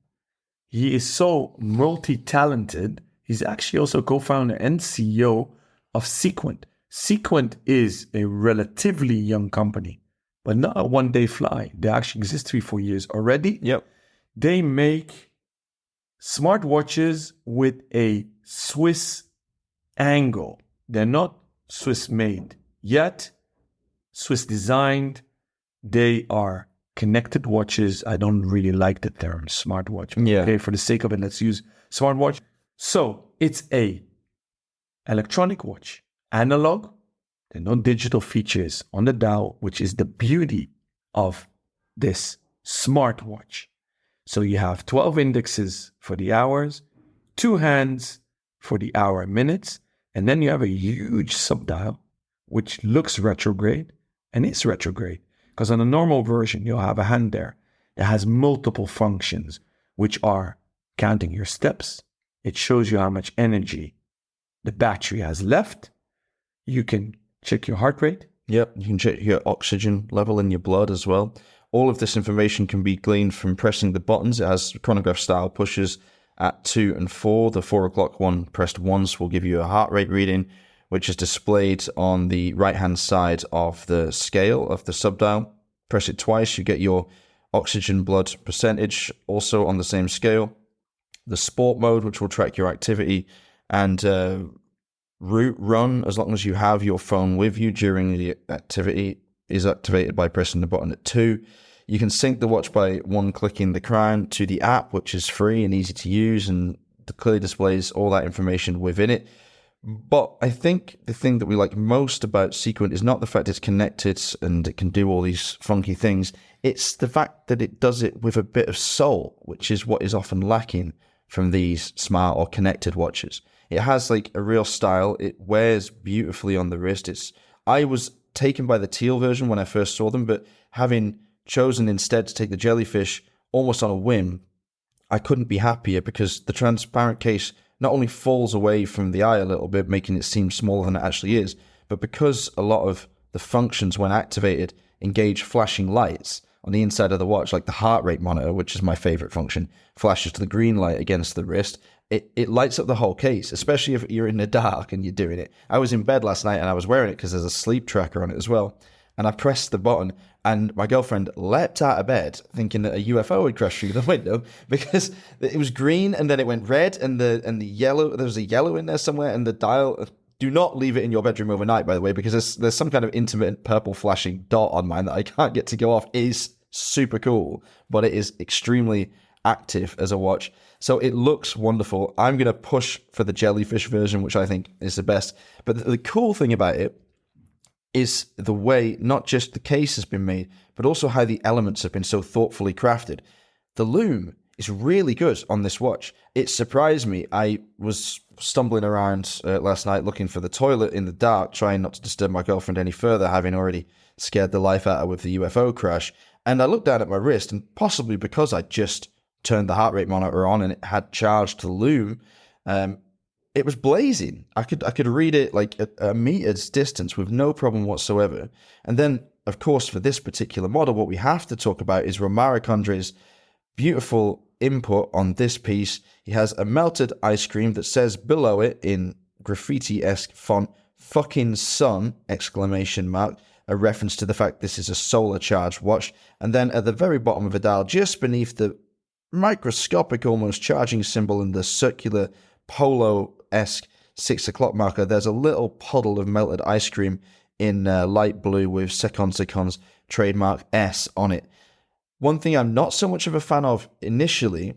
He is so multi-talented. He's actually also co-founder and CEO of Sequent. Sequent is a relatively young company, but not a one-day fly. They actually exist 3-4 years already. Yep. They make smartwatches with a Swiss angle. They're not Swiss made yet, Swiss designed. They are connected watches. I don't really like the term smartwatch. Yeah. Okay, for the sake of it, let's use smartwatch. So it's a electronic watch, analog. There are no digital features on the dial, which is the beauty of this smartwatch. So you have 12 indexes for the hours, 2 hands for the hour and minutes, and then you have a huge subdial, which looks retrograde and is retrograde. Because on a normal version, you'll have a hand there that has multiple functions, which are counting your steps. It shows you how much energy the battery has left. You can check your heart rate. Yep, you can check your oxygen level in your blood as well. All of this information can be gleaned from pressing the buttons. It has chronograph style pushes at 2 and 4. The 4 o'clock one pressed once will give you a heart rate reading, which is displayed on the right-hand side of the scale of the subdial. Press it twice, you get your oxygen blood percentage, also on the same scale. The sport mode, which will track your activity, and route run, as long as you have your phone with you during the activity, is activated by pressing the button at 2. You can sync the watch by clicking the crown to the app, which is free and easy to use and clearly displays all that information within it. But I think the thing that we like most about Sequent is not the fact it's connected and it can do all these funky things. It's the fact that it does it with a bit of soul, which is what is often lacking from these smart or connected watches. It has like a real style. It wears beautifully on the wrist. I was taken by the teal version when I first saw them, but having chosen instead to take the jellyfish almost on a whim, I couldn't be happier because the transparent case not only falls away from the eye a little bit, making it seem smaller than it actually is, but because a lot of the functions when activated engage flashing lights on the inside of the watch, like the heart rate monitor, which is my favorite function, flashes to the green light against the wrist. It lights up the whole case, especially if you're in the dark and you're doing it. I was in bed last night and I was wearing it because there's a sleep tracker on it as well. And I pressed the button and my girlfriend leapt out of bed thinking that a UFO had crashed through the window because it was green and then it went red and the yellow, there was a yellow in there somewhere, and the dial. Do not leave it in your bedroom overnight, by the way, because there's some kind of intermittent purple flashing dot on mine that I can't get to go off. It is super cool, but it is extremely active as a watch. So it looks wonderful. I'm going to push for the jellyfish version, which I think is the best. But the cool thing about it is the way not just the case has been made, but also how the elements have been so thoughtfully crafted. The loom is really good on this watch. It surprised me. I was stumbling around last night looking for the toilet in the dark, trying not to disturb my girlfriend any further, having already scared the life out of her with the UFO crash. And I looked down at my wrist, and possibly because I just turned the heart rate monitor on and it had charged to the loom, it was blazing. I could read it like at a meter's distance with no problem whatsoever. And then, of course, for this particular model, what we have to talk about is Romare Condre's beautiful input on this piece. He has a melted ice cream that says below it in graffiti-esque font, "fucking sun!" exclamation mark, a reference to the fact this is a solar charged watch. And then at the very bottom of the dial, just beneath the microscopic almost charging symbol in the circular polo-esque 6 o'clock marker, there's a little puddle of melted ice cream in light blue with Secon's trademark S on it. One thing I'm not so much of a fan of initially,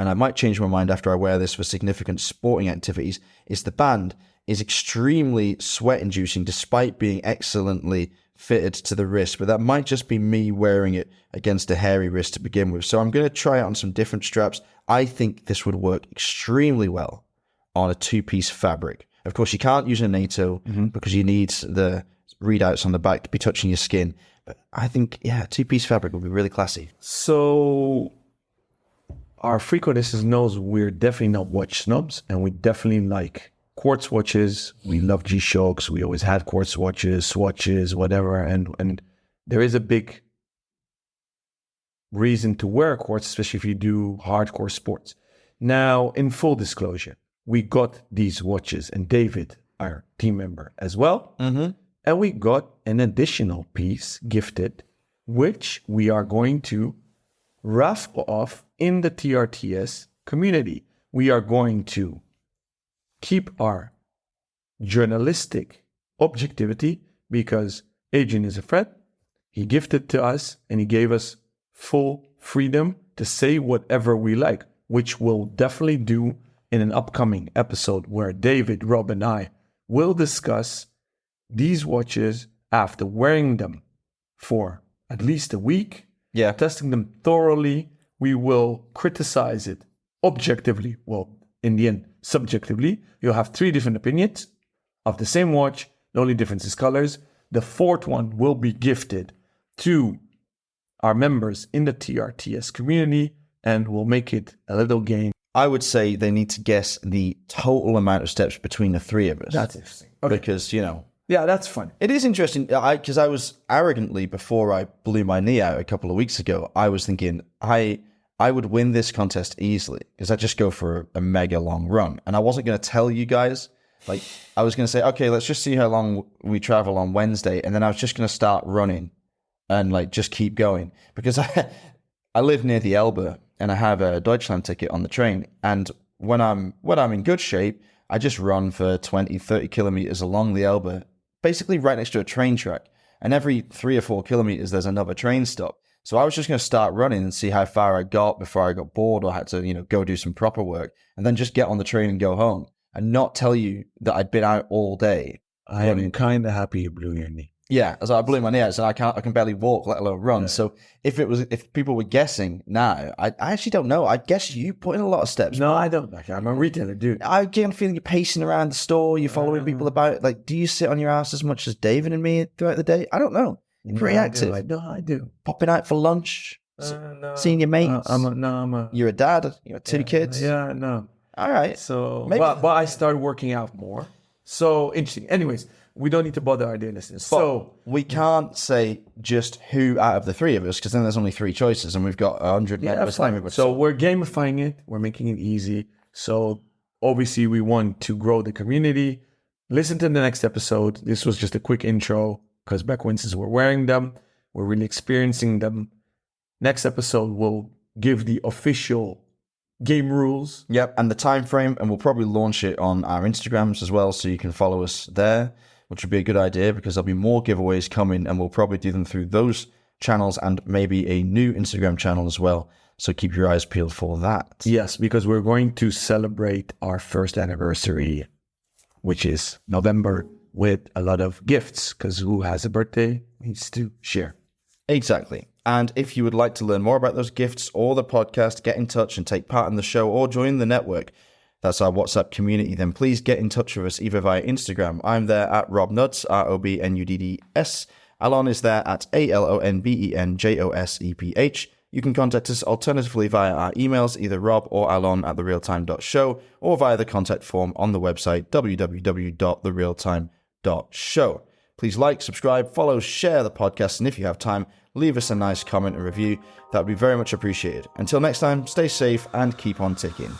and I might change my mind after I wear this for significant sporting activities, is the band is extremely sweat-inducing despite being excellently fitted to the wrist, but that might just be me wearing it against a hairy wrist to begin with. So I'm going to try it on some different straps. I think this would work extremely well on a two-piece fabric. Of course, you can't use a NATO because you need the readouts on the back to be touching your skin. But I think, yeah, two-piece fabric would be really classy. So our frequent listeners knows we're definitely not watch snobs, and we definitely like quartz watches. We love G-Shocks. We always had quartz watches, swatches, whatever. And there is a big reason to wear quartz, especially if you do hardcore sports. Now, in full disclosure, we got these watches, and David, our team member, as well. And we got an additional piece gifted, which we are going to raffle off in the TRTS community. We are going to keep our journalistic objectivity because Adrian is a friend. He gifted to us and he gave us full freedom to say whatever we like, which we'll definitely do in an upcoming episode where David, Rob, and I will discuss these watches after wearing them for at least a week, testing them thoroughly. We will criticize it objectively. Well, in the end, subjectively. You'll have 3 different opinions of the same watch. The only difference is colors. The 4th one will be gifted to our members in the TRTS community, and we'll make it a little game. I would say they need to guess the total amount of steps between the 3 of us. That's interesting. Okay. Because, you know, yeah, that's fun. it is interesting. Because I was arrogantly, before I blew my knee out a couple of weeks ago, I was thinking I would win this contest easily because I just go for a mega long run. And I wasn't going to tell you guys. Like, I was going to say, okay, let's just see how long we travel on Wednesday. And then I was just going to start running and like just keep going because I live near the Elbe and I have a Deutschland ticket on the train. And when I'm in good shape, I just run for 20, 30 kilometers along the Elbe, basically right next to a train track. And every 3 or 4 kilometers, there's another train stop. So I was just going to start running and see how far I got before I got bored or had to, you know, go do some proper work and then just get on the train and go home and not tell you that I'd been out all day. I am kind of happy you blew your knee. Yeah, as I blew my knee out, so I can barely walk, let alone run. Yeah. So if people were guessing now, I actually don't know. I guess you put in a lot of steps. No, I don't. I'm a retailer, dude. I get the feeling you're pacing around the store, you're following people about. Like, do you sit on your ass as much as David and me throughout the day? I don't know. You're pretty active. I do. Popping out for lunch, no. seeing your mates. You're a dad. You got 2 kids. Yeah, no. All right. So, but I started working out more. So interesting. Anyways, we don't need to bother our dear listeners. So we can't say just who out of the 3 of us, because then there's only 3 choices, and we've got 100 members. So we're gamifying it. We're making it easy. So obviously, we want to grow the community. Listen to the next episode. This was just a quick intro because back when we're wearing them, we're really experiencing them. Next episode, we'll give the official game rules. Yep, and the time frame, and we'll probably launch it on our Instagrams as well, so you can follow us there, which would be a good idea because there'll be more giveaways coming, and we'll probably do them through those channels and maybe a new Instagram channel as well. So keep your eyes peeled for that. Yes, because we're going to celebrate our 1st anniversary, which is November, with a lot of gifts, because who has a birthday needs to share. Exactly. And if you would like to learn more about those gifts or the podcast, get in touch and take part in the show or join the network. That's our WhatsApp community. Then please get in touch with us either via Instagram. I'm there at RobNuds, ROBNUDDS. Alon is there at ALONBENJOSEPH. You can contact us alternatively via our emails, either Rob or Alon at therealtime.show, or via the contact form on the website, www.therealtime.show. Please like, subscribe, follow, share the podcast, and if you have time, leave us a nice comment and review. That would be very much appreciated. Until next time, stay safe and keep on ticking.